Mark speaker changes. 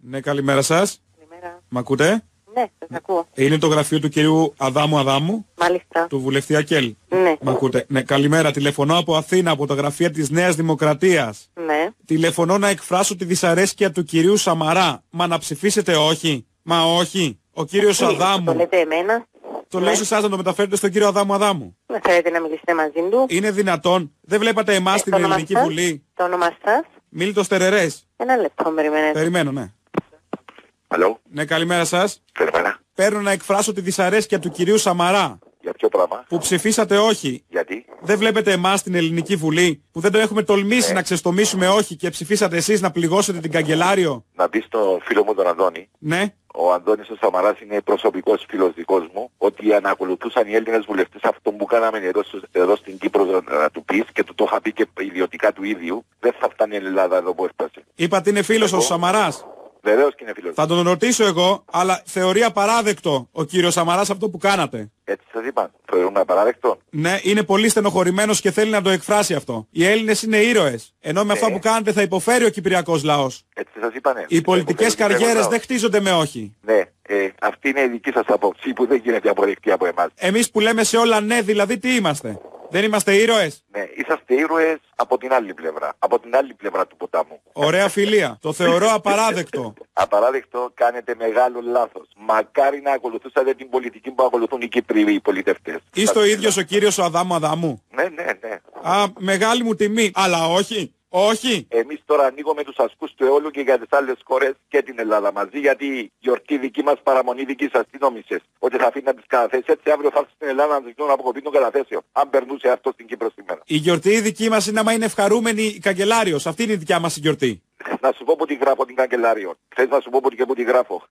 Speaker 1: Ναι, καλημέρα σας.
Speaker 2: Καλημέρα.
Speaker 1: Μ' ακούτε?
Speaker 2: Ναι, σας ακούω.
Speaker 1: Είναι το γραφείο του κυρίου Αδάμου,
Speaker 2: Μάλιστα.
Speaker 1: του βουλευτή Ακέλ.
Speaker 2: Ναι.
Speaker 1: Μ' ακούτε? Ναι, καλημέρα. Τηλεφωνώ από Αθήνα, από τα γραφεία της Νέας Δημοκρατίας.
Speaker 2: Ναι.
Speaker 1: Τηλεφωνώ να εκφράσω τη δυσαρέσκεια του κυρίου Σαμαρά. Μα να ψηφίσετε όχι? Μα όχι. Ο κύριος
Speaker 2: Το
Speaker 1: Αδάμου.
Speaker 2: λέτε εμένα.
Speaker 1: Το λέω σε εσάς να το μεταφέρετε στον κύριο Αδάμου.
Speaker 2: Δεν θέλετε να μιλήσετε μαζί του.
Speaker 1: Είναι δυνατόν? Δεν βλέπατε εμάς στην
Speaker 2: το όνομα
Speaker 1: Ελληνική
Speaker 2: σας?
Speaker 1: Βουλή?
Speaker 2: Το όνομα σας?
Speaker 1: Μίλτος Τερερές.
Speaker 2: Ένα λεπτό, περιμένετε.
Speaker 1: Περιμένω, ναι.
Speaker 3: Αλλό,
Speaker 1: Ναι, καλημέρα σας.
Speaker 3: καλημέρα.
Speaker 1: Παίρνω να εκφράσω τη δυσαρέσκεια του κυρίου Σαμαρά.
Speaker 3: Για ποιο πράγμα?
Speaker 1: Που ψηφίσατε όχι.
Speaker 3: Γιατί?
Speaker 1: Δεν βλέπετε εμάς στην Ελληνική Βουλή που δεν το έχουμε τολμήσει να ξεστομίσουμε όχι και ψηφίσατε εσείς να πληγώσετε την καγκελάριο?
Speaker 3: Να πει στον φίλο μου τον Αντώνη.
Speaker 1: Ναι.
Speaker 3: Ο Αντώνης ο Σαμαράς είναι προσωπικός φίλος δικός μου, ότι ανακολουθούσαν οι Έλληνες βουλευτές αυτό που κάναμε εδώ στην Κύπρο να του πεις και του το είχα πει και ιδιωτικά του ίδιου, δεν θα φτάνει η Ελλάδα εδώ που έφτασε.
Speaker 1: Είπατε είναι φίλος ο Σαμαράς.
Speaker 3: Βεβαίως και είναι φίλος.
Speaker 1: Θα τον ρωτήσω εγώ, αλλά θεωρεί απαράδεκτο ο κύριος Σαμαράς αυτό που κάνατε.
Speaker 3: Έτσι σας είπα. Θεωρούμε απαράδεκτο.
Speaker 1: Ναι, είναι πολύ στενοχωρημένος και θέλει να το εκφράσει αυτό. Οι Έλληνες είναι ήρωες. Ενώ με αυτά που κάνετε θα υποφέρει ο κυπριακός λαός.
Speaker 3: Έτσι σας είπα, ναι.
Speaker 1: Οι πολιτικές καριέρες δεν χτίζονται με όχι.
Speaker 3: Ναι, αυτή είναι η δική σας απόψη που δεν γίνεται αποδεκτή από εμάς.
Speaker 1: Εμείς που λέμε σε όλα ναι, δηλαδή τι είμαστε? Δεν είμαστε ήρωες?
Speaker 3: Ναι, είσαστε ήρωες από την άλλη πλευρά. Από την άλλη πλευρά του ποτάμου.
Speaker 1: Ωραία φιλία. Το θεωρώ απαράδεκτο.
Speaker 3: Απαράδεκτο, κάνετε μεγάλο λάθος. Μακάρι να ακολουθούσατε την πολιτική που ακολουθούν οι Κύπροι οι πολιτευτές.
Speaker 1: Είστε ο ίδιος ο κύριος ο Αδάμου.
Speaker 3: Ναι, ναι, ναι.
Speaker 1: Α, μεγάλη μου τιμή. Αλλά όχι. Όχι.
Speaker 3: Εμείς τώρα ανοίγουμε τους ασκούς του αιώλου και για τις άλλες χώρες και την Ελλάδα μαζί, γιατί η γιορτή δική μας, παραμονή δική σας, τι νόμισες? Ότι θα αφήνει να τις καταθέσεις? Έτσι αύριο θα έρθει στην Ελλάδα να ζητούν αποκοπή των καταθέσεων. Αν περνούσε αυτό στην Κύπρο σήμερα.
Speaker 1: Η γιορτή η δική μας είναι άμα είναι ευχαρούμενη η καγκελάριος. Αυτή είναι η δικιά μας η γιορτή.
Speaker 3: Να σου πω που τη γράφω την καγκελάριο. Θες να σου πω που τη γράφω?